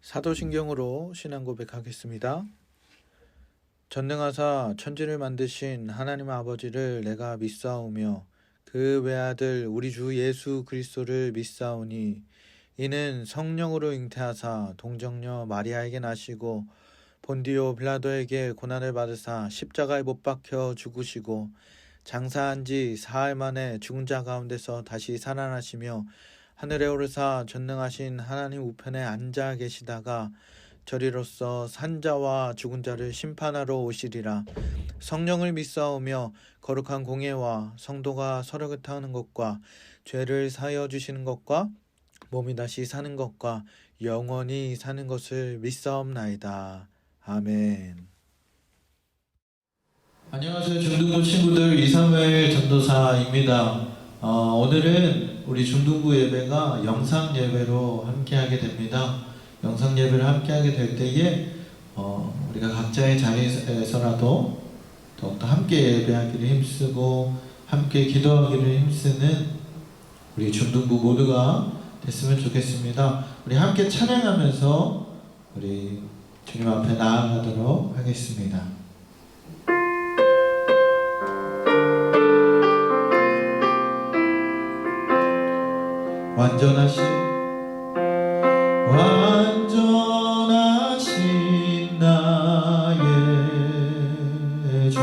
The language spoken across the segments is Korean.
사도신경으로 신앙 고백하겠습니다. 전능하사 천지를 만드신 하나님 아버지를 내가 믿사오며 그 외아들 우리 주 예수 그리스도를 믿사오니 이는 성령으로 잉태하사 동정녀 마리아에게 나시고 본디오 빌라도에게 고난을 받으사 십자가에 못 박혀 죽으시고 장사한 지 사흘 만에 죽은 자 가운데서 다시 살아나시며 하늘에 오르사 전능하신 하나님 우편에 앉아 계시다가 저리로서 산자와 죽은 자를 심판하러 오시리라. 성령을 믿사오며 거룩한 공예와 성도가 서로 교통하는 것과 죄를 사하여 주시는 것과 몸이 다시 사는 것과 영원히 사는 것을 믿사옵나이다. 아멘. 안녕하세요, 중등부 친구들. 이사무엘 전도사입니다. 오늘은 우리 중등부 예배가 영상 예배로 함께하게 됩니다. 영상 예배를 함께하게 될 때에 우리가 각자의 자리에서라도 더욱더 함께 예배하기를 힘쓰고 함께 기도하기를 힘쓰는 우리 중등부 모두가 됐으면 좋겠습니다. 우리 함께 찬양하면서 우리 주님 앞에 나아가도록 하겠습니다. 완전하신 나의 주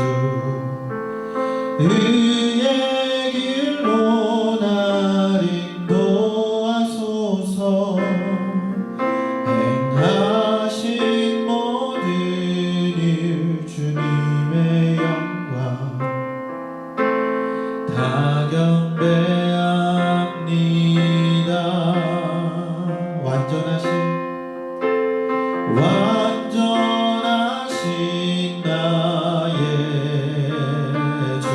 의의 길로 날 인도하소서. 행하신 모든 일 주님의 영광 다 경배합니다. 완전하신 나의 주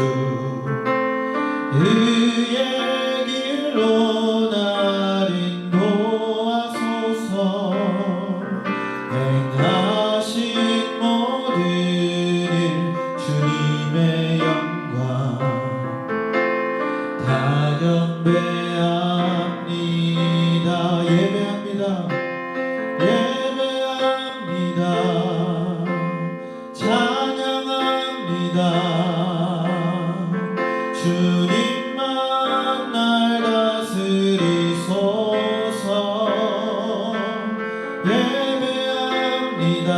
의의 길로 날 인도하소서. 행하신 모든 일 주님의 영광 다 경배합니다. 예배합니다. 찬양합니다. 주님만 날 다스리소서. 예배합니다.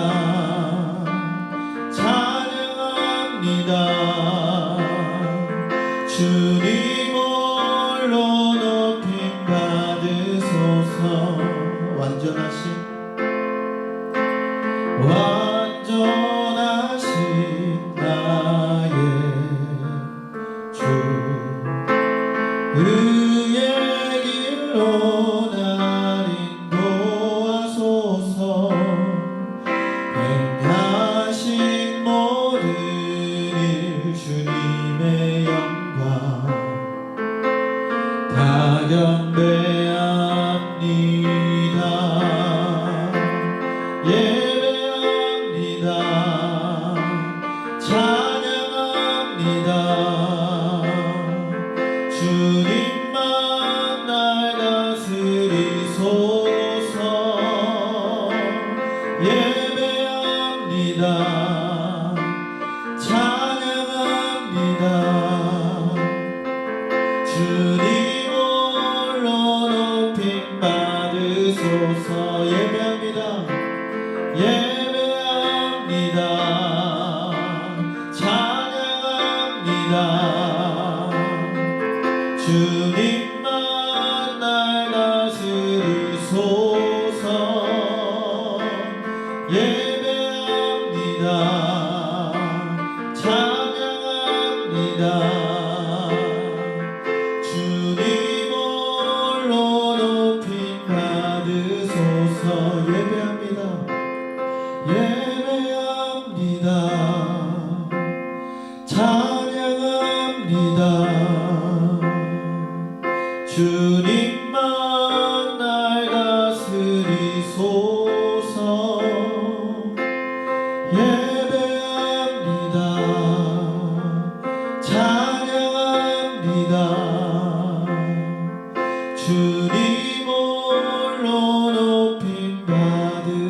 찬양합니다. 주님 홀로 높임 받으소서. 완전하신 나의 주 의의 길로 날 인도하소서. 행하신 모든 일 주님의 영광 다 경배합니다. 찬양합니다. 주님만 날 다스리소서. 예배합니다. 찬양합니다. 주님 홀로 높임 받으소서. 예배합니다. 주님만 날 다스리소서. 예배합니다. 찬양합니다. 주님 홀로 높임 받으소서. 예배합니다. 찬양합니다. 주님만 날 다스리소서. 예배합니다. 찬양합니다. 주님 홀로 높임 받으소서.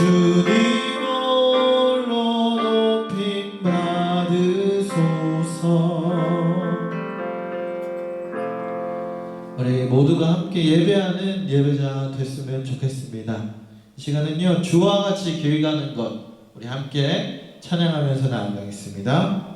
주님 홀로 높임 받으소서. 우리 모두가 함께 예배하는 예배자 됐으면 좋겠습니다. 이 시간은요, 주와 같이 길 가는 것, 우리 함께 찬양하면서 나아가겠습니다.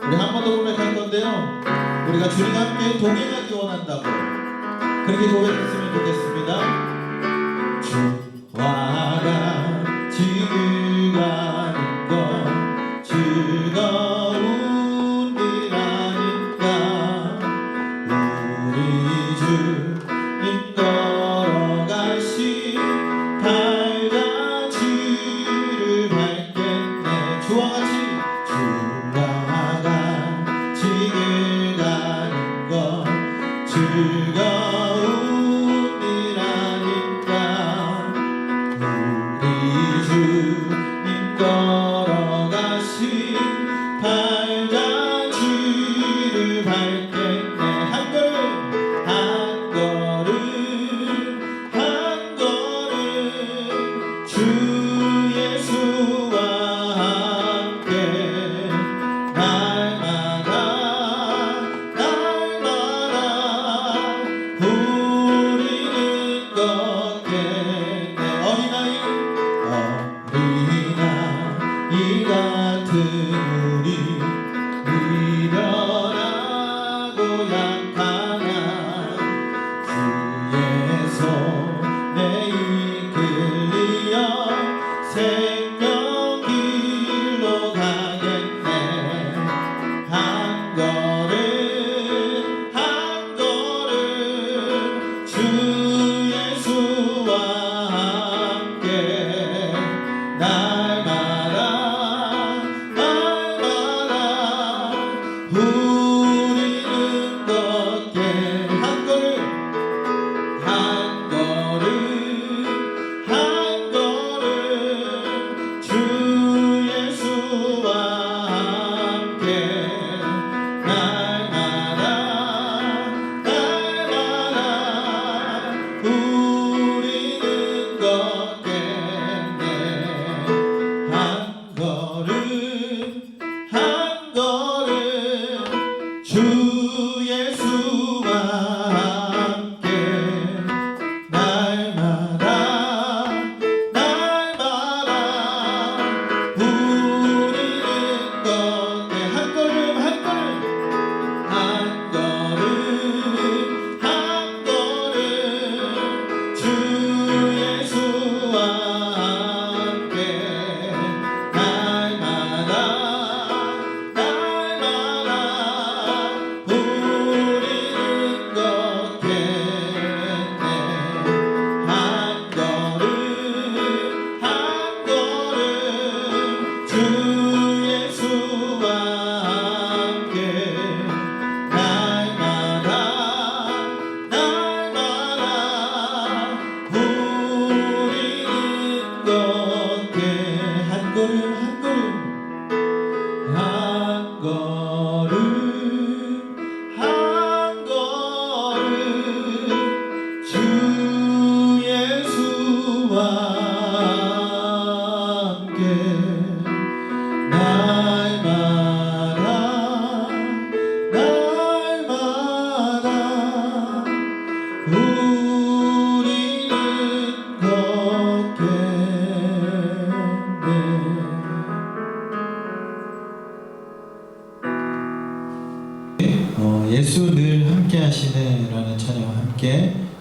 우리 한 번 더 고백할 건데요, 우리가 주님과 함께 동행하기 원한다고 그렇게 고백했으면 좋겠습니다. 주와 같이 길 가는 것 즐거운 일아닌가. 우리 주님 걸어가신 발자취를 밟겠네. 주와 같이 즐거운 일아닌가. 우리 주님 걸어가신 발자취를 밟겠네. 한 걸음 한 걸음 한 걸음 주 예수와 함께 날마다 우리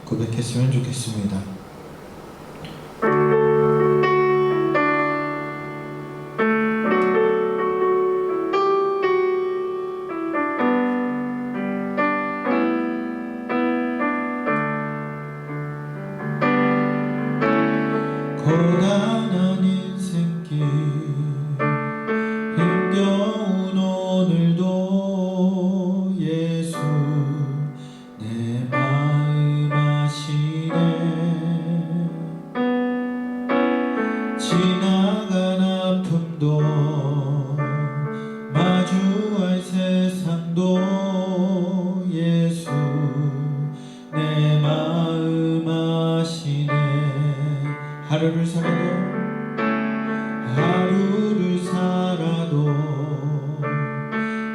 고백했으면 좋겠습니다. 고단한 인생길 힘겨운 오늘도 예수 내 마음 아시네. 지나간 아픔도 마주할 세상도 예수 내 마음 아시네. 하루를 살아도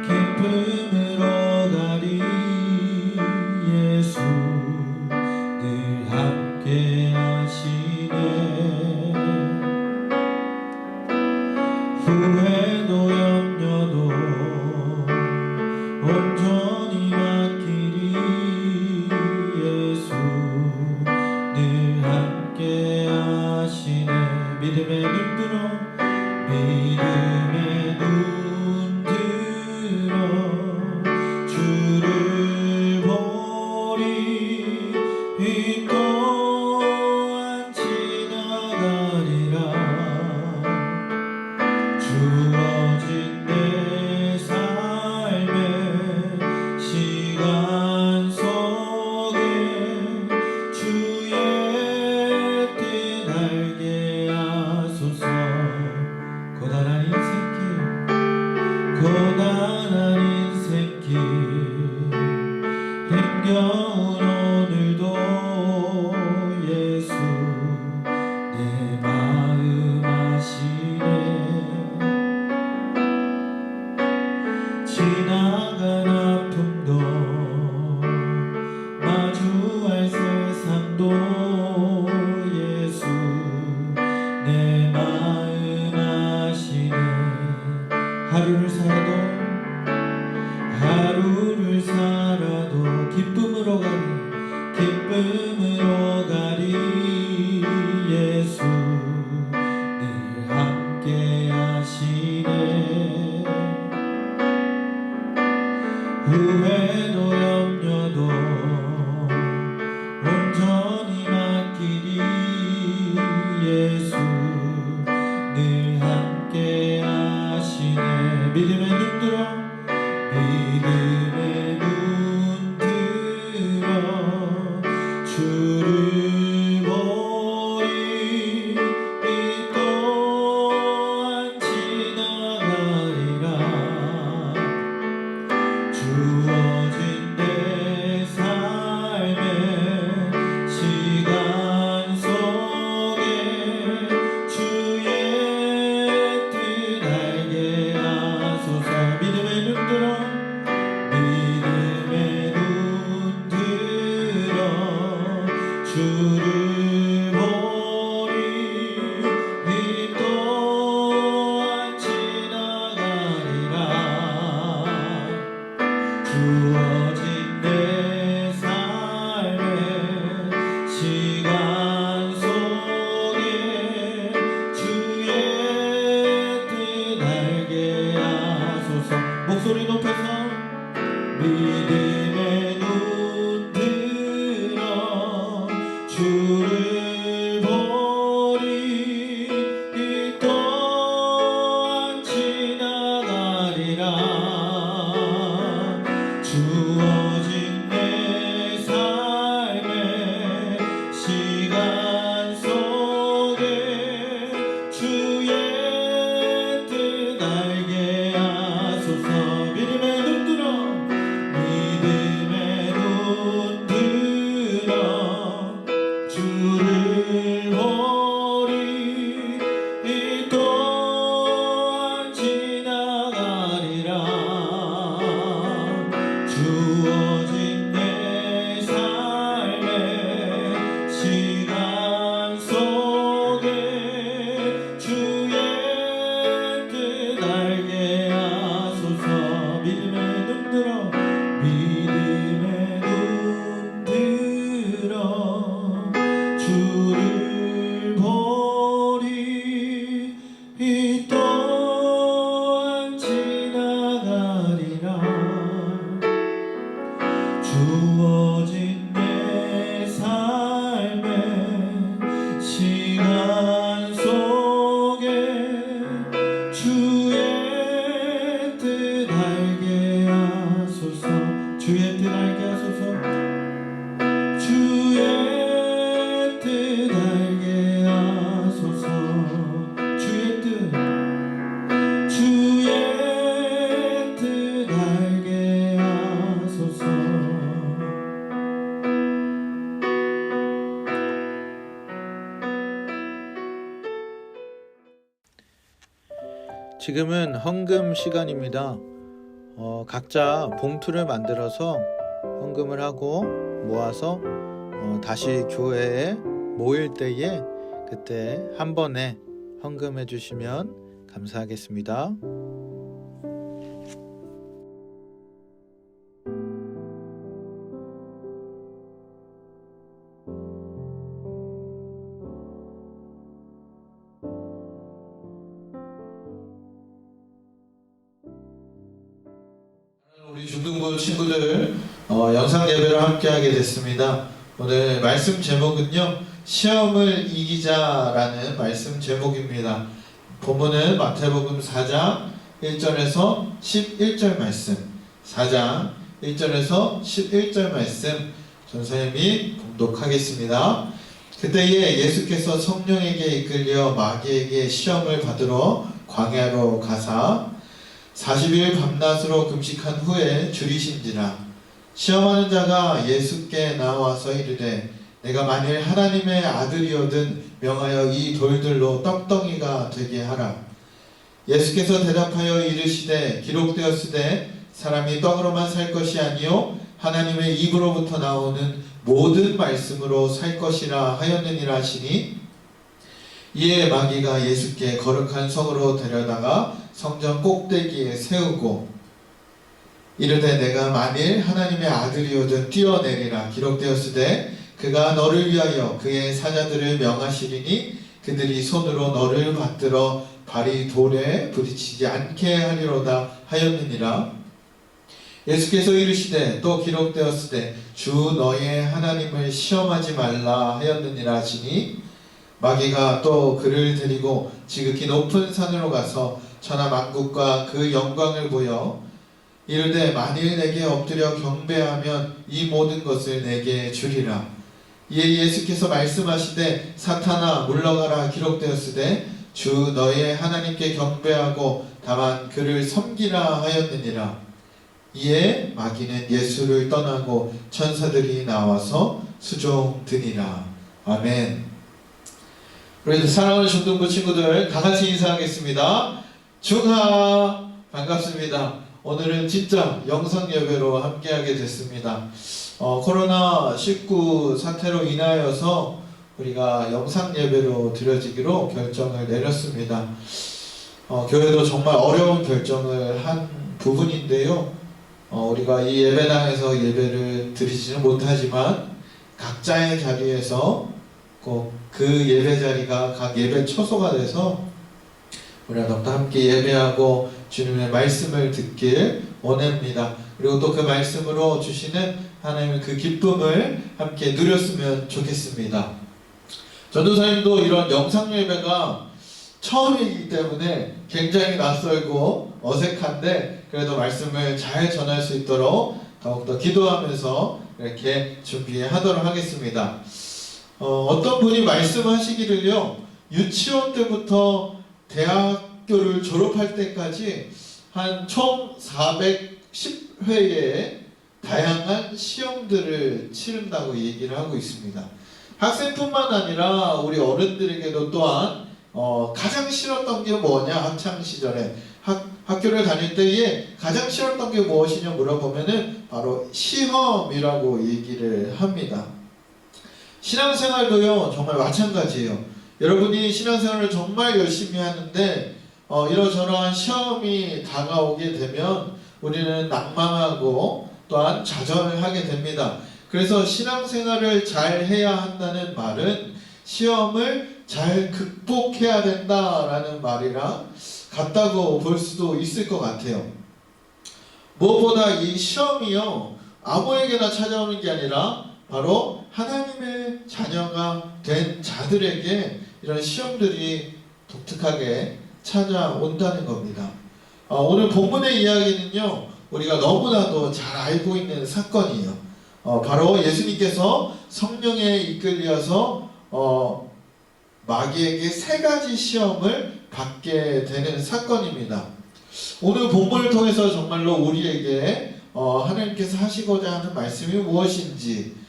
기쁨으로 가리 예수 늘 함께 하시네. 후회도 염려도 온전히 맡기리 예수 늘 함께 하시네. 믿음의 눈 들어 주를 보리. 이 또한 지나가리라. 주어진 내 삶의 시간 속에 주의 뜻 알게 하소서. 고단한 인생길 힘겨운 오늘도 예수 내 마음 아시네. 지나간 아픔도 마주할 세상도 예수 내 마음 아시네. 하루를 살아도 기쁨으로 가리 예수 늘 함께 하시네. 후회도 염려도 온전히 맡기리 예수 늘 함께 하시네. 믿음의 눈 들어 주를 보리. 이 또한 지나가리라. 주어진 내 삶의 시간 속에 주의 뜻 알게 하소서. 믿음의 눈 들어 주를 보리. 이 또한 지나가리라. 주어진 내 삶의 시간 속에 주의 뜻 알게 하소서. 목소리 높여서 믿음의 눈 들어 주를 지금은 헌금 시간입니다. 각자 봉투를 만들어서 헌금을 하고 모아서 다시 교회에 모일 때에 그때 한 번에 헌금해 주시면 감사하겠습니다. 우리 중등부 친구들 영상 예배를 함께 하게 됐습니다. 오늘 말씀 제목은요, 시험을 이기자라는 말씀 제목입니다. 본문은 마태복음 4장 1절에서 11절 말씀, 4장 1절에서 11절 말씀 전사님이 봉독하겠습니다. 그때에 예수께서 성령에게 이끌려 마귀에게 시험을 받으러 광야로 가사 40일 밤낮으로 금식한 후에 줄이신지라. 시험하는 자가 예수께 나와서 이르되 내가 만일 하나님의 아들이거든 명하여 이 돌들로 떡덩이가 되게 하라. 예수께서 대답하여 이르시되 기록되었으되 사람이 떡으로만 살 것이 아니요 하나님의 입으로부터 나오는 모든 말씀으로 살 것이라 하였느니라 하시니, 이에 마귀가 예수께 거룩한 성으로 데려다가 성전 꼭대기에 세우고 이르되 내가 만일 하나님의 아들이거든 뛰어내리라. 기록되었으되 그가 너를 위하여 그의 사자들을 명하시리니 그들이 손으로 너를 받들어 발이 돌에 부딪히지 않게 하리로다 하였느니라. 예수께서 이르시되 또 기록되었으되 주 너의 하나님을 시험하지 말라 하였느니라 하시니, 마귀가 또 그를 데리고 지극히 높은 산으로 가서 천하 만국과 그 영광을 보여 이르되 만일 내게 엎드려 경배하면 이 모든 것을 내게 주리라. 이에 예수께서 말씀하시되 사탄아 물러가라. 기록되었으되 주 너의 하나님께 경배하고 다만 그를 섬기라 하였느니라. 이에 마귀는 예수를 떠나고 천사들이 나와서 수종드니라. 아멘. 우리 사랑하는 중등부 친구들 다같이 인사하겠습니다. 중하 반갑습니다. 오늘은 진짜 영상 예배로 함께하게 됐습니다. 코로나19 사태로 인하여서 우리가 영상 예배로 드려지기로 결정을 내렸습니다. 교회도 정말 어려운 결정을 한 부분인데요. 우리가 이 예배당에서 예배를 드리지는 못하지만 각자의 자리에서 꼭 그 예배 자리가 각 예배 처소가 돼서 우리가 더욱더 함께 예배하고 주님의 말씀을 듣길 원합니다. 그리고 또 그 말씀으로 주시는 하나님의 그 기쁨을 함께 누렸으면 좋겠습니다. 전도사님도 이런 영상 예배가 처음이기 때문에 굉장히 낯설고 어색한데 그래도 말씀을 잘 전할 수 있도록 더욱더 기도하면서 이렇게 준비하도록 하겠습니다. 어떤 분이 말씀하시기를요, 유치원 때부터 대학교를 졸업할 때까지 한 총 410회의 다양한 시험들을 치른다고 얘기를 하고 있습니다. 학생뿐만 아니라 우리 어른들에게도 또한 가장 싫었던 게 뭐냐, 학창시절에 학교를 다닐 때에 가장 싫었던 게 무엇이냐 물어보면은 바로 시험이라고 얘기를 합니다. 신앙생활도요 정말 마찬가지예요. 여러분이 신앙생활을 정말 열심히 하는데 이러저러한 시험이 다가오게 되면 우리는 낭망하고 또한 좌절하게 됩니다. 그래서 신앙생활을 잘 해야 한다는 말은 시험을 잘 극복해야 된다라는 말이랑 같다고 볼 수도 있을 것 같아요. 무엇보다 이 시험이요 아무에게나 찾아오는 게 아니라 바로 하나님의 자녀가 된 자들에게 이런 시험들이 독특하게 찾아온다는 겁니다. 오늘 본문의 이야기는요 우리가 너무나도 잘 알고 있는 사건이에요. 바로 예수님께서 성령에 이끌려서 마귀에게 3가지 시험을 받게 되는 사건입니다. 오늘 본문을 통해서 정말로 우리에게 하나님께서 하시고자 하는 말씀이 무엇인지,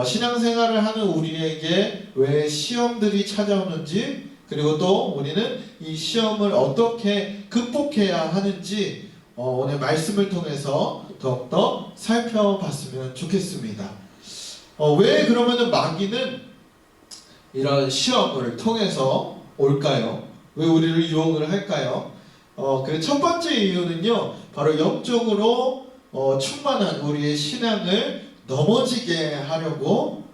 신앙생활을 하는 우리에게 왜 시험들이 찾아오는지 그리고 또 우리는 이 시험을 어떻게 극복해야 하는지 오늘 말씀을 통해서 더욱더 살펴봤으면 좋겠습니다. 왜 그러면은 마귀는 이런 시험을 통해서 올까요? 왜 우리를 유혹을 할까요? 그 첫 번째 이유는요, 바로 영적으로 충만한 우리의 신앙을 넘어지게 하려고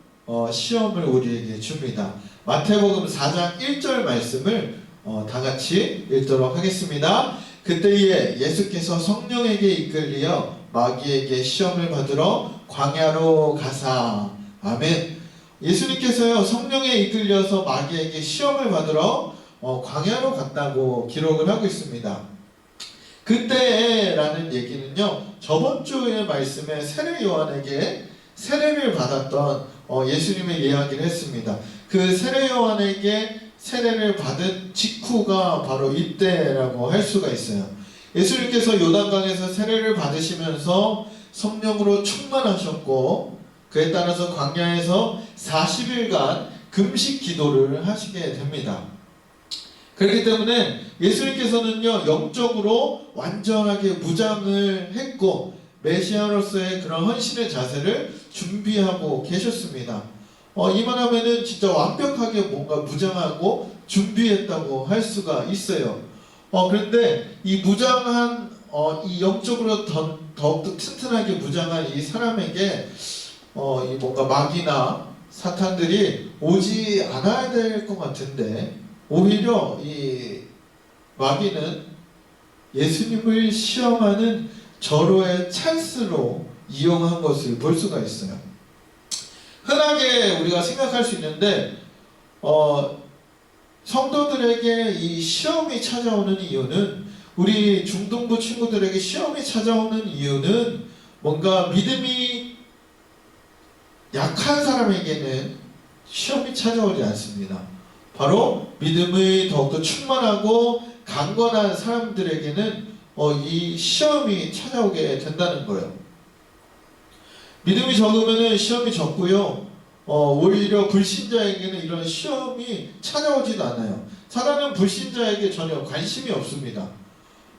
시험을 우리에게 줍니다. 마태복음 4장 1절 말씀을 다 같이 읽도록 하겠습니다. 그때에 예수께서 성령에게 이끌리어 마귀에게 시험을 받으러 광야로 가사. 아멘. 예수님께서요, 성령에 이끌려서 마귀에게 시험을 받으러 광야로 갔다고 기록을 하고 있습니다. 그때라는 얘기는요, 저번 주의 말씀에 세례 요한에게 세례를 받았던 예수님의 이야기를 했습니다. 그 세례 요한에게 세례를 받은 직후가 바로 이때라고 할 수가 있어요. 예수님께서 요단강에서 세례를 받으시면서 성령으로 충만하셨고, 그에 따라서 광야에서 40일간 금식 기도를 하시게 됩니다. 그렇기 때문에 예수님께서는요, 영적으로 완전하게 무장을 했고 메시아로서의 그런 헌신의 자세를 준비하고 계셨습니다. 이만하면은 진짜 완벽하게 뭔가 무장하고 준비했다고 할 수가 있어요. 그런데 이 무장한 이 영적으로 더욱더 튼튼하게 무장한 이 사람에게 이 뭔가 마귀나 사탄들이 오지 않아야 될 것 같은데, 오히려 이 마귀는 예수님을 시험하는 절호의 찬스로 이용한 것을 볼 수가 있어요. 흔하게 우리가 생각할 수 있는데 성도들에게 이 시험이 찾아오는 이유는, 우리 중등부 친구들에게 시험이 찾아오는 이유는 뭔가 믿음이 약한 사람에게는 시험이 찾아오지 않습니다. 바로 믿음이 더욱더 충만하고 강건한 사람들에게는 이 시험이 찾아오게 된다는 거예요. 믿음이 적으면 시험이 적고요, 오히려 불신자에게는 이런 시험이 찾아오지도 않아요. 사단은 불신자에게 전혀 관심이 없습니다.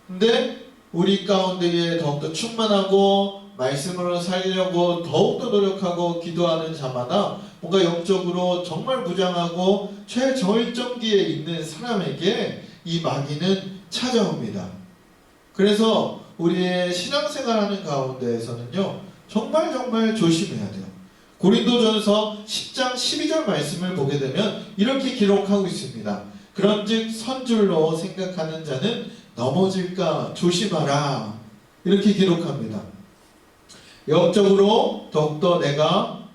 근데 우리 가운데에 더욱더 충만하고 말씀으로 살려고 더욱더 노력하고 기도하는 자마다 뭔가 영적으로 정말 무장하고 최저일정기에 있는 사람에게 이 마귀는 찾아옵니다. 그래서 우리의 신앙생활하는 가운데에서는요, 정말 조심해야 돼요. 고린도전서 10장 12절 말씀을 보게 되면 이렇게 기록하고 있습니다. 그런즉 선줄로 생각하는 자는 넘어질까 조심하라, 이렇게 기록합니다. 영적으로 더욱더 내가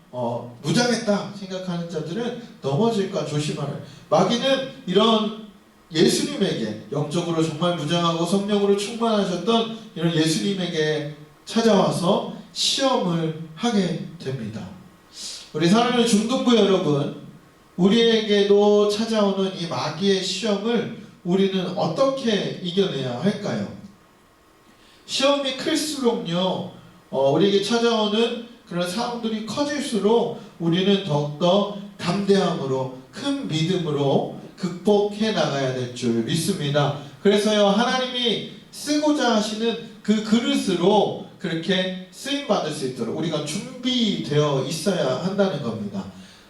무장했다 생각하는 자들은 넘어질까 조심하라. 마귀는 이런 예수님에게, 영적으로 정말 무장하고 성령으로 충만하셨던 이런 예수님에게 찾아와서 시험을 하게 됩니다. 우리 사랑하는 중등부 여러분, 우리에게도 찾아오는 이 마귀의 시험을 우리는 어떻게 이겨내야 할까요? 시험이 클수록요, 우리에게 찾아오는 그런 상황들이 커질수록 우리는 더욱더 담대함으로, 큰 믿음으로 극복해 나가야 될 줄 믿습니다. 그래서요, 하나님이 쓰고자 하시는 그 그릇으로 그렇게 쓰임받을 수 있도록 우리가 준비되어 있어야 한다는 겁니다.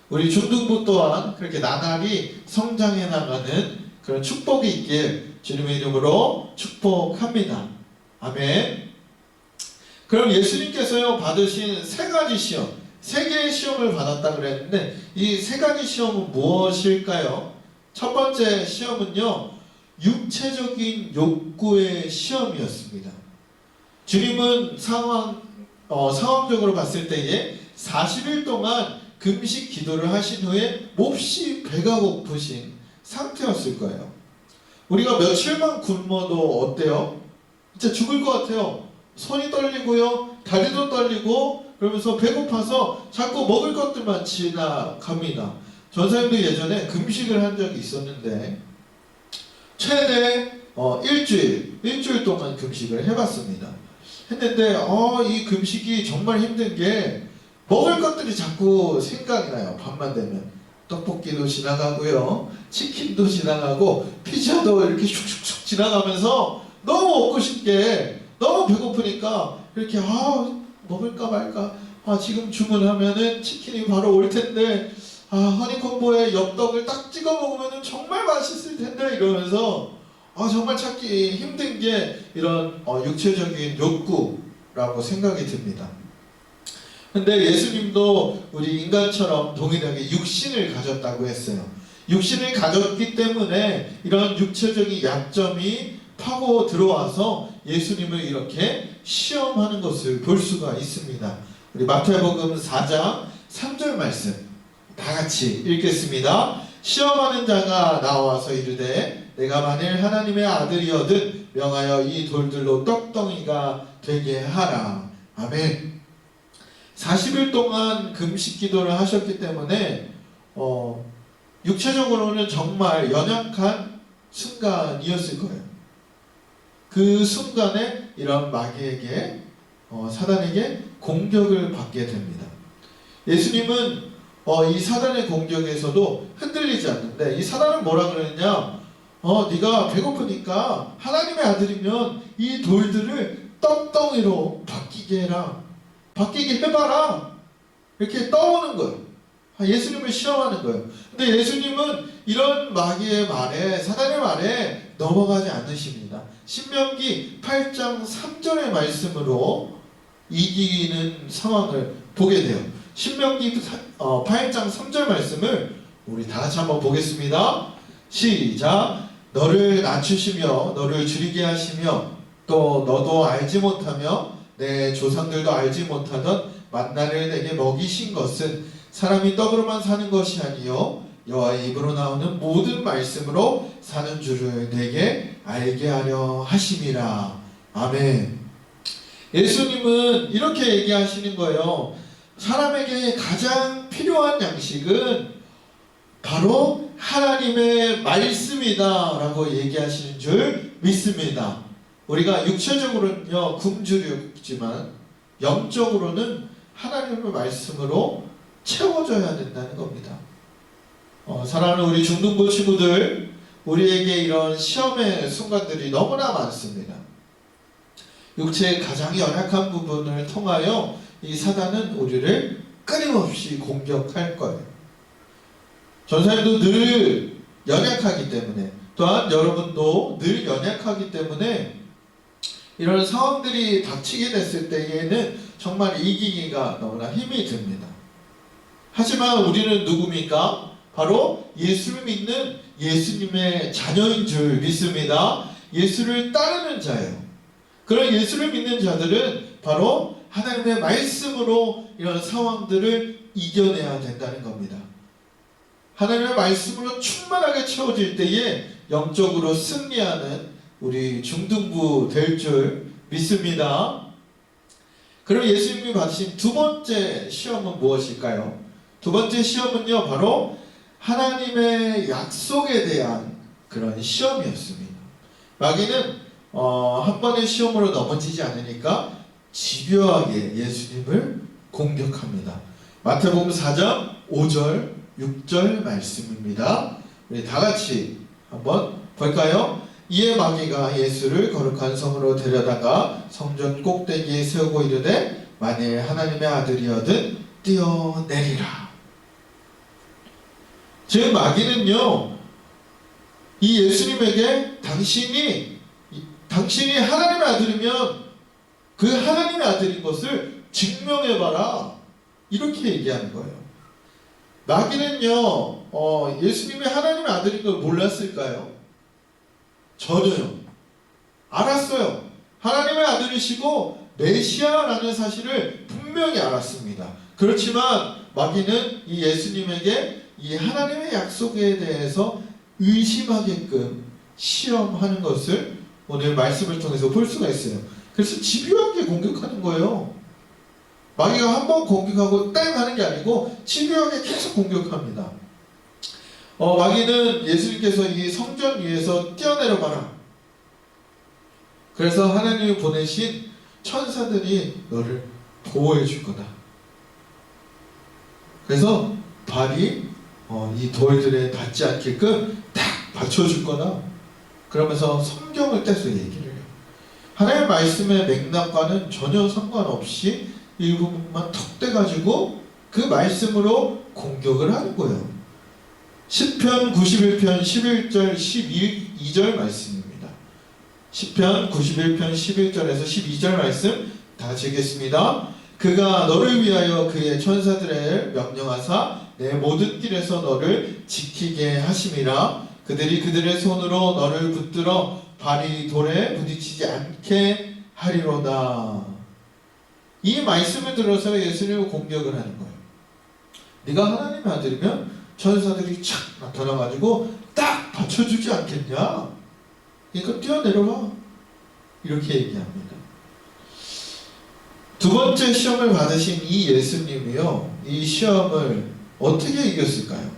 우리 중등부 또한 그렇게 나날이 성장해 나가는 그런 축복이 있길 주님의 이름으로 축복합니다. 아멘. 그럼 예수님께서요, 받으신 세 가지 시험, 세 개의 시험을 받았다 그랬는데 이 세 가지 시험은 무엇일까요? 첫 번째 시험은요, 육체적인 욕구의 시험이었습니다. 주님은 상황적으로 봤을 때에 40일 동안 금식 기도를 하신 후에 몹시 배가 고프신 상태였을 거예요. 우리가 며칠만 굶어도 어때요? 진짜 죽을 것 같아요. 손이 떨리고요, 다리도 떨리고, 그러면서 배고파서 자꾸 먹을 것들만 지나갑니다. 전사님도 예전에 금식을 한 적이 있었는데 최대 일주일 동안 금식을 해봤습니다. 했는데 이 금식이 정말 힘든 게 먹을 것들이 자꾸 생각이 나요. 밤만 되면 떡볶이도 지나가고요, 치킨도 지나가고 피자도 이렇게 슉슉슉 지나가면서 너무 먹고 싶게, 너무 배고프니까 이렇게 먹을까 말까, 지금 주문하면은 치킨이 바로 올 텐데, 허니콤보에 엽떡을 딱 찍어 먹으면은 정말 맛있을 텐데, 이러면서 정말 찾기 힘든 게 이런 육체적인 욕구라고 생각이 듭니다. 근데 예수님도 우리 인간처럼 동일하게 육신을 가졌다고 했어요. 육신을 가졌기 때문에 이런 육체적인 약점이 파고 들어와서 예수님을 이렇게 시험하는 것을 볼 수가 있습니다. 우리 마태복음 4장 3절 말씀 다 같이 읽겠습니다. 시험하는 자가 나와서 이르되 내가 만일 하나님의 아들이거든 명하여 이 돌들로 떡덩이가 되게 하라. 아멘. 40일 동안 금식 기도를 하셨기 때문에 육체적으로는 정말 연약한 순간이었을 거예요. 그 순간에 이런 마귀에게 사단에게 공격을 받게 됩니다. 예수님은 이 사단의 공격에서도 흔들리지 않는데, 이 사단은 뭐라 그러느냐, 네가 배고프니까 하나님의 아들이면 이 돌들을 떡덩이로 바뀌게 해라, 바뀌게 해봐라, 이렇게 떠오는 거예요. 예수님을 시험하는 거예요. 근데 예수님은 이런 마귀의 말에, 사단의 말에 넘어가지 않으십니다. 신명기 8장 3절의 말씀으로 이기는 상황을 보게 돼요. 신명기 8장 3절 말씀을 우리 다 같이 한번 보겠습니다. 시작. 너를 낮추시며 너를 줄이게 하시며 또 너도 알지 못하며 내 조상들도 알지 못하던 만나를 내게 먹이신 것은 사람이 떡으로만 사는 것이 아니요 여호와의 입으로 나오는 모든 말씀으로 사는 줄을 내게 알게 하려 하심이라. 아멘. 예수님은 이렇게 얘기하시는 거예요. 사람에게 가장 필요한 양식은 바로 하나님의 말씀이다 라고 얘기하시는 줄 믿습니다. 우리가 육체적으로는요 굶주렸지만 영적으로는 하나님의 말씀으로 채워져야 된다는 겁니다. 사랑하는 우리 중등부 친구들, 우리에게 이런 시험의 순간들이 너무나 많습니다. 육체의 가장 연약한 부분을 통하여 이 사단은 우리를 끊임없이 공격할 거예요. 전사님도 늘 연약하기 때문에, 또한 여러분도 늘 연약하기 때문에 이런 상황들이 닥치게 됐을 때에는 정말 이기기가 너무나 힘이 듭니다. 하지만 우리는 누굽니까? 바로 예수를 믿는 예수님의 자녀인 줄 믿습니다. 예수를 따르는 자예요. 그런 예수를 믿는 자들은 바로 하나님의 말씀으로 이런 상황들을 이겨내야 된다는 겁니다. 하나님의 말씀으로 충만하게 채워질 때에 영적으로 승리하는 우리 중등부 될 줄 믿습니다. 그럼 예수님이 받으신 두 번째 시험은 무엇일까요? 두 번째 시험은요 바로 하나님의 약속에 대한 그런 시험이었습니다. 마귀는 한 번의 시험으로 넘어지지 않으니까 집요하게 예수님을 공격합니다. 마태복음 4장 5절 6절 말씀입니다. 우리 다 같이 한번 볼까요? 이에 마귀가 예수를 거룩한 성으로 데려다가 성전 꼭대기에 세우고 이르되 만일 하나님의 아들이거든 뛰어내리라. 즉 마귀는요 이 예수님에게 당신이 하나님의 아들이면 그 하나님의 아들인 것을 증명해봐라 이렇게 얘기하는 거예요. 마귀는요 예수님이 하나님의 아들인 걸 몰랐을까요? 전혀요. 알았어요. 하나님의 아들이시고 메시아라는 사실을 분명히 알았습니다. 그렇지만 마귀는 이 예수님에게 이 하나님의 약속에 대해서 의심하게끔 시험하는 것을 오늘 말씀을 통해서 볼 수가 있어요. 그래서 집요하게 공격하는 거예요. 마귀가 한 번 공격하고 땡 하는 게 아니고 집요하게 계속 공격합니다. 마귀는 예수님께서 이 성전 위에서 뛰어내려 봐라. 그래서 하나님이 보내신 천사들이 너를 보호해 줄 거다. 그래서 발이 이 돌들에 닿지 않게끔 딱 받쳐줄 거다. 그러면서 성경을 떼서 얘기를 해요. 하나님의 말씀의 맥락과는 전혀 상관없이 일부분만 턱 떼가지고 그 말씀으로 공격을 하는 거예요. 시편 91편 11절 12절 말씀입니다. 시편 91편 11절에서 12절 말씀 다 읽겠습니다. 그가 너를 위하여 그의 천사들을 명령하사 내 모든 길에서 너를 지키게 하심이라. 그들이 그들의 손으로 너를 붙들어 발이 돌에 부딪히지 않게 하리로다. 이 말씀을 들어서 예수님을 공격을 하는 거예요. 네가 하나님의 아들이면 천사들이 착 나타나가지고 딱 받쳐주지 않겠냐? 그러니까 뛰어내려와. 이렇게 얘기합니다. 두 번째 시험을 받으신 이 예수님이요, 이 시험을 어떻게 이겼을까요?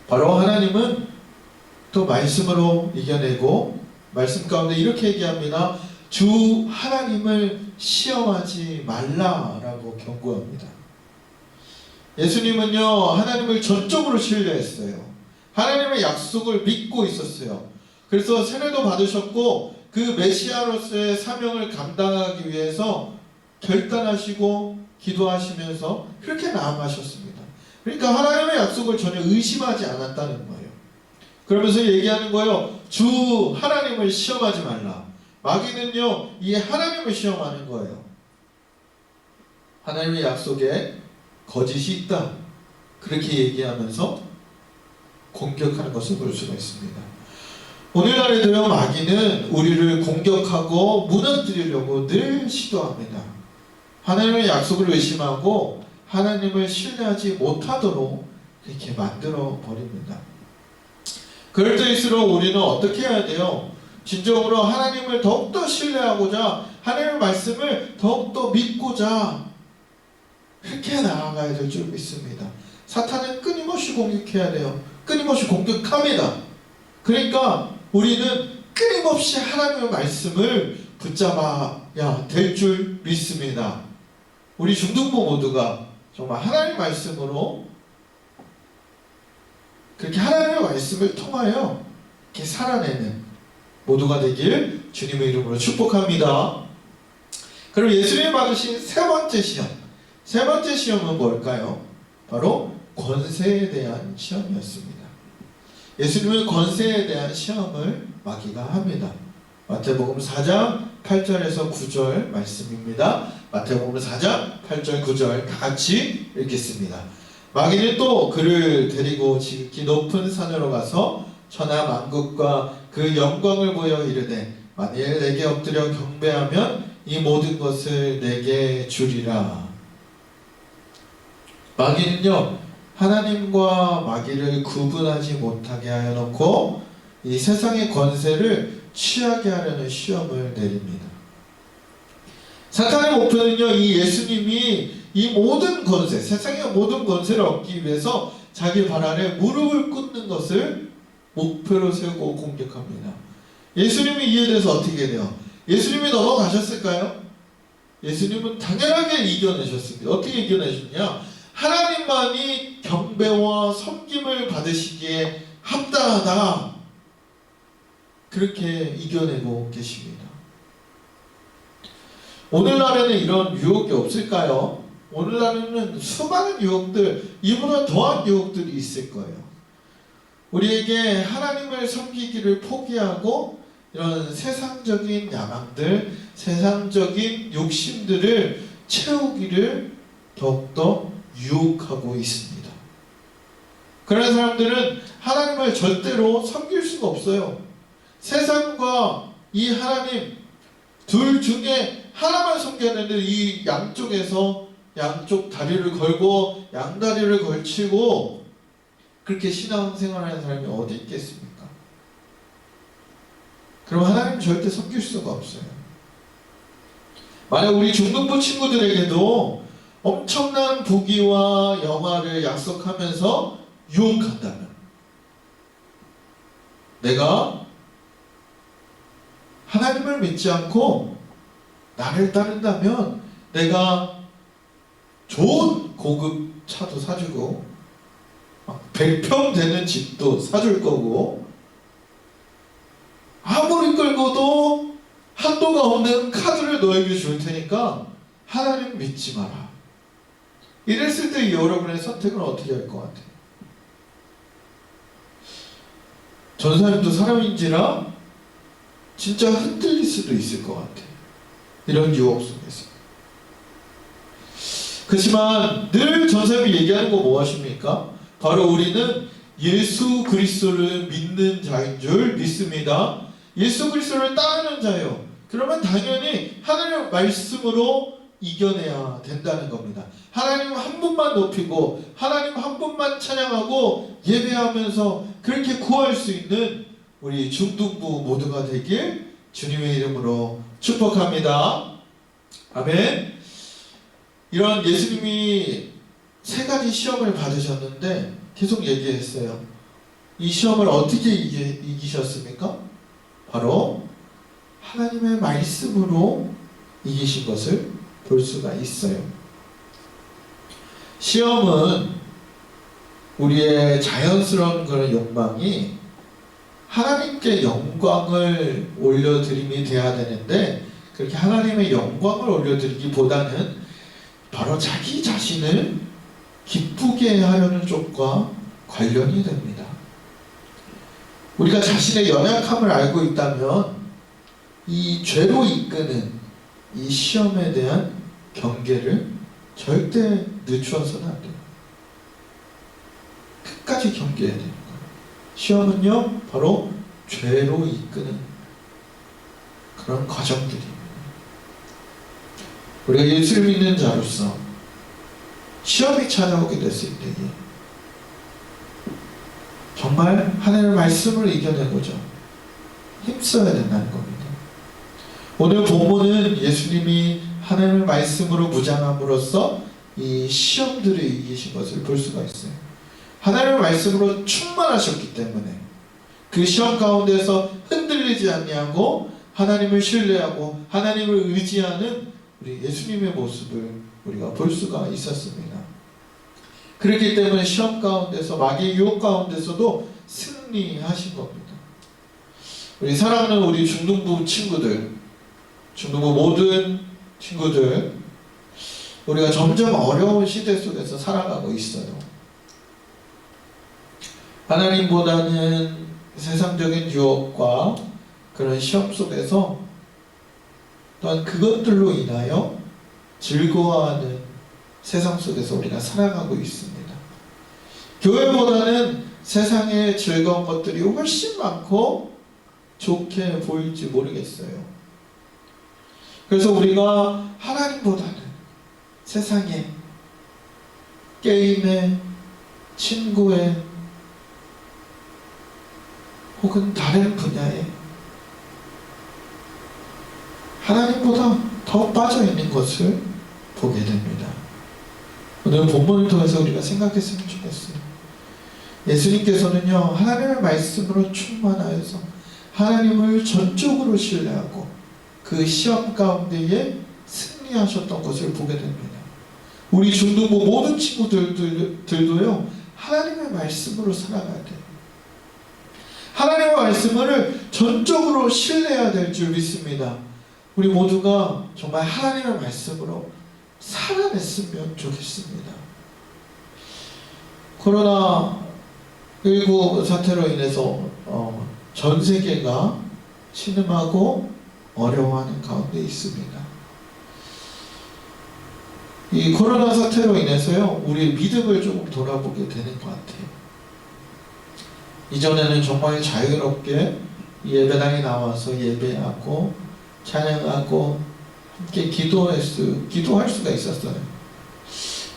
바로 하나님은 또 말씀으로 이겨내고, 말씀 가운데 이렇게 얘기합니다. 주 하나님을 시험하지 말라라고 경고합니다. 예수님은요, 하나님을 전적으로 신뢰했어요. 하나님의 약속을 믿고 있었어요. 그래서 세례도 받으셨고 그 메시아로서의 사명을 감당하기 위해서 결단하시고 기도하시면서 그렇게 나아가셨습니다. 그러니까 하나님의 약속을 전혀 의심하지 않았다는 거예요. 그러면서 얘기하는 거예요. 주 하나님을 시험하지 말라. 마귀는요, 이 하나님을 시험하는 거예요. 하나님의 약속에 거짓이 있다. 그렇게 얘기하면서 공격하는 것을 볼 수가 있습니다. 오늘날에도요, 마귀는 우리를 공격하고 무너뜨리려고 늘 시도합니다. 하나님의 약속을 의심하고 하나님을 신뢰하지 못하도록 이렇게 만들어 버립니다. 그럴 때일수록 우리는 어떻게 해야 돼요? 진정으로 하나님을 더욱더 신뢰하고자, 하나님의 말씀을 더욱더 믿고자 그렇게 나아가야 될 줄 믿습니다. 사탄은 끊임없이 공격해야 돼요. 끊임없이 공격합니다. 그러니까 우리는 끊임없이 하나님의 말씀을 붙잡아야 될 줄 믿습니다. 우리 중등부 모두가 정말 하나님의 말씀으로, 그렇게 하나님의 말씀을 통하여 이렇게 살아내는 모두가 되길 주님의 이름으로 축복합니다. 그럼 예수님이 받으신 세 번째 시험, 세 번째 시험은 뭘까요? 바로 권세에 대한 시험이었습니다. 예수님은 권세에 대한 시험을 마귀가 합니다. 마태복음 4장 8절에서 9절 말씀입니다. 마태복음 4장 8절 9절 다 같이 읽겠습니다. 마귀는 또 그를 데리고 지극히 높은 산으로 가서 천하 만국과 그 영광을 보여 이르되 만일 내게 엎드려 경배하면 이 모든 것을 내게 주리라. 마귀는요, 하나님과 마귀를 구분하지 못하게 하여 놓고 이 세상의 권세를 취하게 하려는 시험을 내립니다. 사탄의 목표는요, 이 예수님이 이 모든 권세, 세상의 모든 권세를 얻기 위해서 자기 발 아래 무릎을 꿇는 것을 목표로 세우고 공격합니다. 예수님이 이에 대해서 어떻게 돼요? 예수님이 넘어가셨을까요? 예수님은 당연하게 이겨내셨습니다. 어떻게 이겨내셨냐? 하나님만이 경배와 섬김을 받으시기에 합당하다. 그렇게 이겨내고 계십니다. 오늘날에는 이런 유혹이 없을까요? 오늘날에는 수많은 유혹들, 이보다 더한 유혹들이 있을 거예요. 우리에게 하나님을 섬기기를 포기하고 이런 세상적인 야망들, 세상적인 욕심들을 채우기를 더욱더 유혹하고 있습니다. 그런 사람들은 하나님을 절대로 섬길 수가 없어요. 세상과 이 하나님 둘 중에 하나만 섬겨야 되는데 이 양쪽에서 양쪽 다리를 걸고 양다리를 걸치고 그렇게 신앙생활하는 사람이 어디 있겠습니까? 그럼 하나님 절대 섬길 수가 없어요. 만약 우리 중등부 친구들에게도 엄청난 부귀와 영화를 약속하면서 유혹한다면, 내가 하나님을 믿지 않고 나를 따른다면 내가 좋은 고급 차도 사주고 100평 되는 집도 사줄 거고, 아무리 끌고도 한도가 없는 카드를 너에게 줄 테니까 하나님 믿지 마라. 이랬을 때 여러분의 선택은 어떻게 할 것 같아요? 전사님도 사람인지라 진짜 흔들릴 수도 있을 것 같아요. 이런 유혹 속에서. 그렇지만 늘 전사님이 얘기하는 거 무엇입니까? 바로 우리는 예수 그리스도를 믿는 자인 줄 믿습니다. 예수 그리스도를 따르는 자예요. 그러면 당연히 하나님의 말씀으로 이겨내야 된다는 겁니다. 하나님 한 분만 높이고 하나님 한 분만 찬양하고 예배하면서 그렇게 구할 수 있는 우리 중등부 모두가 되길 주님의 이름으로 축복합니다. 아멘. 이런 예수님이 3가지 시험을 받으셨는데 계속 얘기했어요. 이 시험을 어떻게 이기셨습니까? 바로 하나님의 말씀으로 이기신 것을 볼 수가 있어요. 시험은 우리의 자연스러운 그런 욕망이 하나님께 영광을 올려드림이 돼야 되는데, 그렇게 하나님의 영광을 올려드리기보다는 바로 자기 자신을 기쁘게 하려는 쪽과 관련이 됩니다. 우리가 자신의 연약함을 알고 있다면 이 죄로 이끄는 이 시험에 대한 경계를 절대 늦추어서는 안 돼요. 끝까지 경계해야 되는 거예요. 시험은요, 바로 죄로 이끄는 그런 과정들입니다. 우리가 예수를 믿는 자로서 시험이 찾아오게 됐을 때에 정말 하나님의 말씀을 이겨내고자 힘써야 된다는 겁니다. 오늘 본문은 예수님이 하나님의 말씀으로 무장함으로써 이 시험들을 이기신 것을 볼 수가 있어요. 하나님의 말씀으로 충만하셨기 때문에 그 시험 가운데서 흔들리지 아니하고 하나님을 신뢰하고 하나님을 의지하는 우리 예수님의 모습을 우리가 볼 수가 있었습니다. 그렇기 때문에 시험 가운데서, 마귀의 유혹 가운데서도 승리하신 겁니다. 우리 사랑하는 우리 중등부 친구들, 중등부 모든 친구들, 우리가 점점 어려운 시대 속에서 살아가고 있어요. 하나님보다는 세상적인 유혹과 그런 시험 속에서 또한 그것들로 인하여 즐거워하는 세상 속에서 우리가 살아가고 있습니다. 교회보다는 세상의 즐거운 것들이 훨씬 많고 좋게 보일지 모르겠어요. 그래서 우리가 하나님보다는 세상에, 게임에, 친구에, 혹은 다른 분야에 하나님보다 더 빠져있는 것을 보게 됩니다. 오늘 본문을 통해서 우리가 생각했으면 좋겠어요. 예수님께서는요, 하나님의 말씀으로 충만하여서 하나님을 전적으로 신뢰하고 그 시험 가운데에 승리하셨던 것을 보게 됩니다. 우리 중등부 모든 친구들도요, 하나님의 말씀으로 살아가야 돼요. 하나님의 말씀을 전적으로 신뢰해야 될 줄 믿습니다. 우리 모두가 정말 하나님의 말씀으로 살아냈으면 좋겠습니다. 코로나19 사태로 인해서 전 세계가 신음하고 어려워하는 가운데 있습니다. 이 코로나 사태로 인해서요, 우리의 믿음을 조금 돌아보게 되는 것 같아요. 이전에는 정말 자유롭게 예배당에 나와서 예배하고 찬양하고 함께 기도할 수가 있었어요.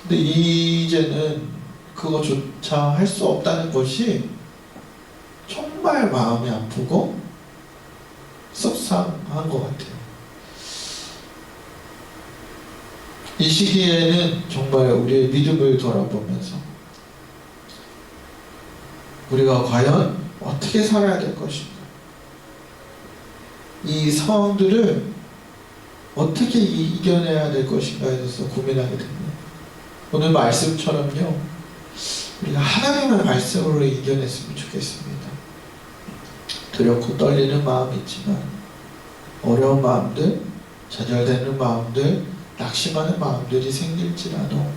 근데 이제는 그거조차 할 수 없다는 것이 정말 마음이 아프고 속상한 것 같아요. 이 시기에는 정말 우리의 믿음을 돌아보면서 우리가 과연 어떻게 살아야 될 것인가, 이 상황들을 어떻게 이겨내야 될 것인가에 대해서 고민하게 됩니다. 오늘 말씀처럼요, 우리가 하나님의 말씀으로 이겨냈으면 좋겠습니다. 두렵고 떨리는 마음이 있지만 어려운 마음들, 좌절되는 마음들, 낙심하는 마음들이 생길지라도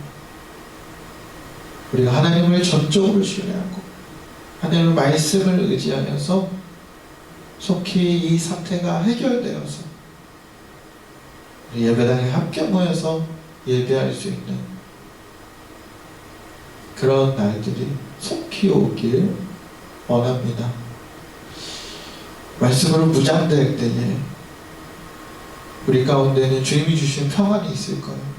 우리가 하나님을 전적으로 신뢰하고 하나님의 말씀을 의지하여서 속히 이 사태가 해결되어서 우리 예배당에 함께 모여서 예배할 수 있는 그런 날들이 속히 오길 원합니다. 말씀으로 무장될 때에 우리 가운데는 주님이 주신 평안이 있을 거예요.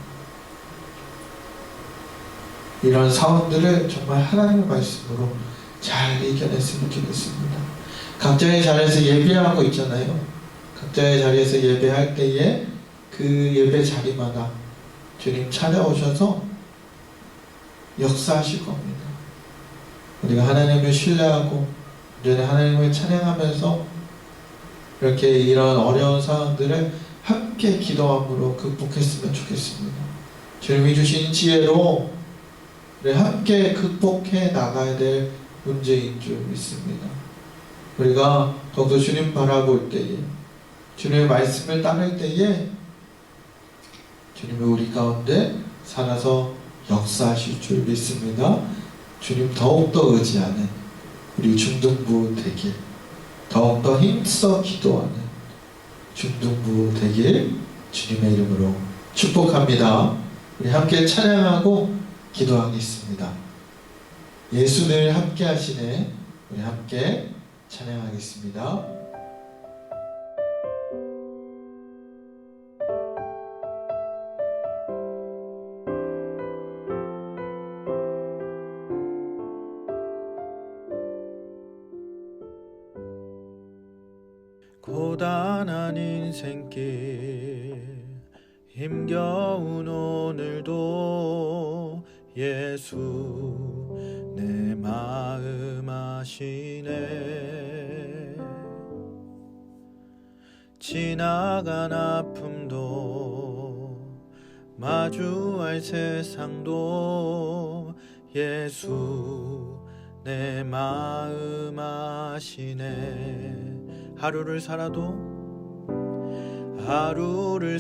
이런 상황들을 정말 하나님의 말씀으로 잘 이겨냈으면 좋겠습니다. 각자의 자리에서 예배하고 있잖아요. 각자의 자리에서 예배할 때에 그 예배 자리마다 주님 찾아오셔서 역사하실 겁니다. 우리가 하나님을 신뢰하고 온전히 하나님을 찬양하면서 이렇게 이런 어려운 상황들을 함께 기도함으로 극복했으면 좋겠습니다. 주님이 주신 지혜로 함께 극복해 나가야 될 문제인 줄 믿습니다. 우리가 더욱더 주님 바라볼 때에 주님의 말씀을 따를 때에 주님이 우리 가운데 살아서 역사하실 줄 믿습니다. 주님 더욱더 의지하는 우리 중등부 되길, 더욱더 힘써 기도하는 중등부 되길 주님의 이름으로 축복합니다. 우리 함께 찬양하고 기도하겠습니다. 예수 늘 함께 하시네. 우리 함께 찬양하겠습니다. 고단한 인생길 힘겨운 오늘도 예수 내 마음 아시네. 지나간 아픔도 마주할 세상도 예수 내 마음 아시네. 하루를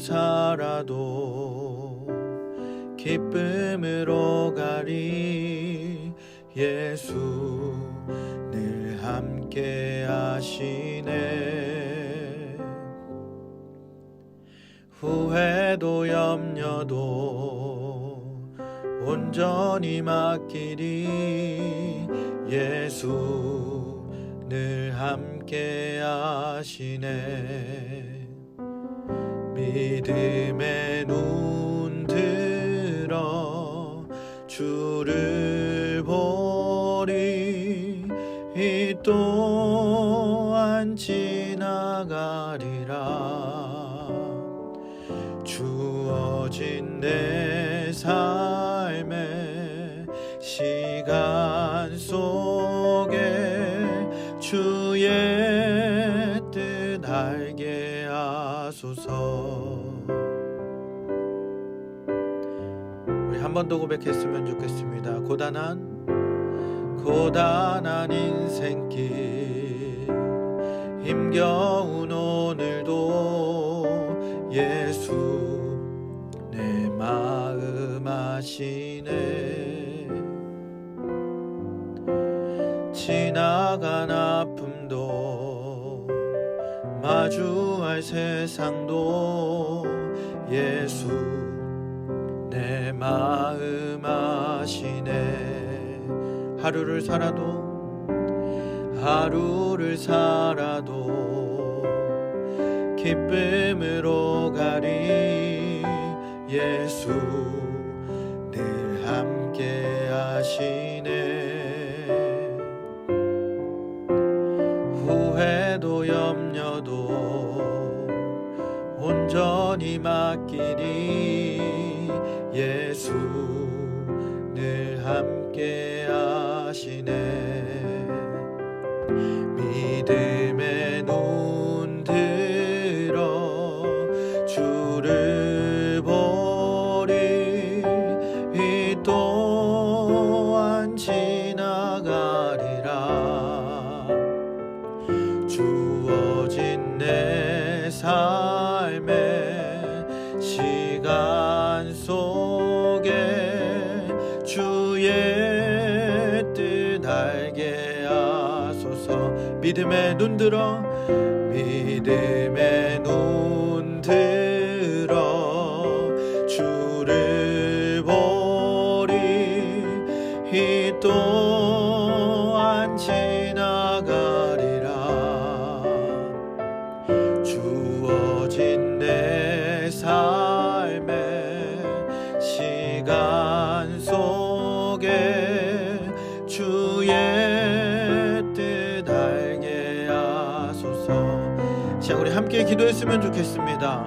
살아도 기쁨으로 가리. 예수 늘 함께 하시네. 후회도 염려도 온전히 맡기리. 예수 늘 함께 하시네. 믿음의 눈 들어 주를 보리. 이 또한 지나가리라. 주어진 내 삶의 시간 속에 주의 뜻 알게 하소서. 우리 한 번 더 고백했으면 좋겠습니다. 고단한 인생길 힘겨운 오늘도 예수 내 마음 아시네. 지나간 아픔도 마주할 세상도 예수 내 마음 아시네. 하루를 살아도 기쁨으로 가리. 예수 늘 함께 하시네. 후회도 염려도 온전히 맡기리. 예수 늘 함께 하시네. 믿음의 눈 들어 주를 보리. 이 또한 믿음의 눈 들어 믿음의 눈 들어 주를 보리 이 또한 지나가리라 주어진 내 삶의 시간 속에 주의 뜻 알게 하소서. 자, 우리 함께 기도했으면 좋겠습니다.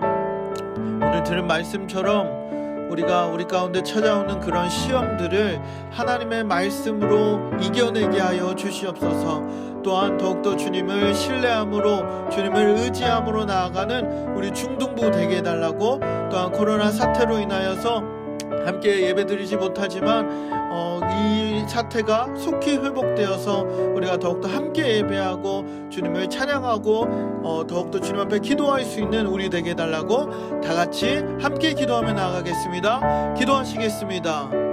오늘 들은 말씀처럼 우리가 우리 가운데 찾아오는 그런 시험들을 하나님의 말씀으로 이겨내게 하여 주시옵소서. 또한 더욱더 주님을 신뢰함으로 주님을 의지함으로 나아가는 우리 중등부 되게 해달라고, 또한 코로나 사태로 인하여서 함께 예배드리지 못하지만 이 사태가 속히 회복되어서 우리가 더욱더 함께 예배하고 주님을 찬양하고 더욱더 주님 앞에 기도할 수 있는 우리 되게 해달라고 다같이 함께 기도하며 나아가겠습니다. 기도하시겠습니다.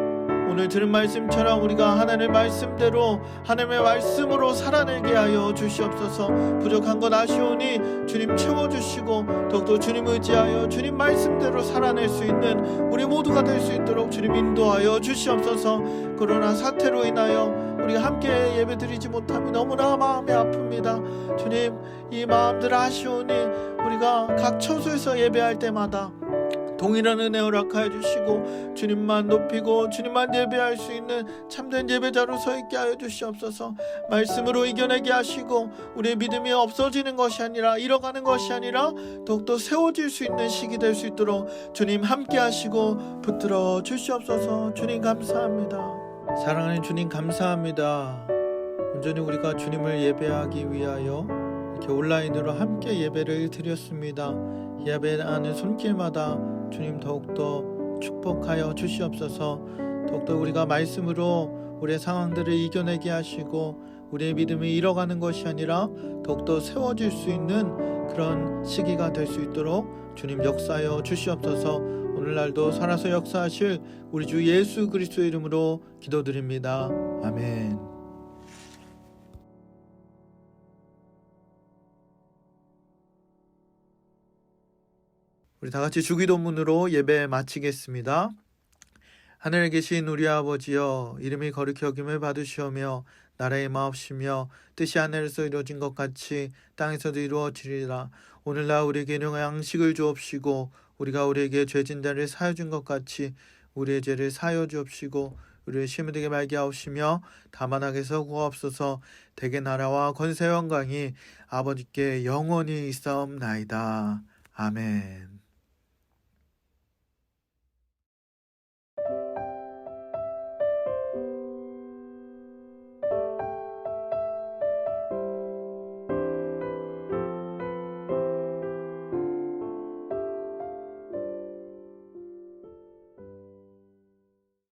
오늘 들은 말씀처럼 우리가 하나님의 말씀대로 하나님의 말씀으로 살아내게 하여 주시옵소서. 부족한 것 아쉬우니 주님 채워주시고 더욱더 주님 의지하여 주님 말씀대로 살아낼 수 있는 우리 모두가 될 수 있도록 주님 인도하여 주시옵소서. 코로나 사태로 인하여 우리가 함께 예배드리지 못함이 너무나 마음이 아픕니다. 주님, 이 마음들 아쉬우니 우리가 각 처소에서 예배할 때마다 동일한 은혜 허락하여 주시고 주님만 높이고 주님만 예배할 수 있는 참된 예배자로 서 있게 하여 주시옵소서. 말씀으로 이겨내게 하시고 우리의 믿음이 없어지는 것이 아니라 잃어가는 것이 아니라 더욱더 세워질 수 있는 시기 될 수 있도록 주님 함께 하시고 붙들어 주시옵소서. 주님 감사합니다. 사랑하는 주님 감사합니다. 온전히 우리가 주님을 예배하기 위하여 이렇게 온라인으로 함께 예배를 드렸습니다. 예배하는 손길마다 주님 더욱더 축복하여 주시옵소서. 더욱더 우리가 말씀으로 우리의 상황들을 이겨내게 하시고 우리의 믿음이 잃어가는 것이 아니라 더욱더 세워질 수 있는 그런 시기가 될 수 있도록 주님 역사하여 주시옵소서. 오늘날도 살아서 역사하실 우리 주 예수 그리스도의 이름으로 기도드립니다. 아멘. 우리 다같이 주기도문으로 예배 마치겠습니다. 하늘에 계신 우리 아버지여, 이름이 거룩히 여김을 받으시오며 나라의 마옵시며 뜻이 하늘에서 이루어진 것 같이 땅에서도 이루어지리라. 오늘날 우리에게 일용할 양식을 주옵시고 우리가 우리에게 죄진 자를 사하여 준 것 같이 우리의 죄를 사하여 주옵시고 우리를 시험에 들게 말게 하옵시며 다만 악에서 구하옵소서. 대개 나라와 권세와 영광이 아버지께 영원히 있사옵나이다. 아멘.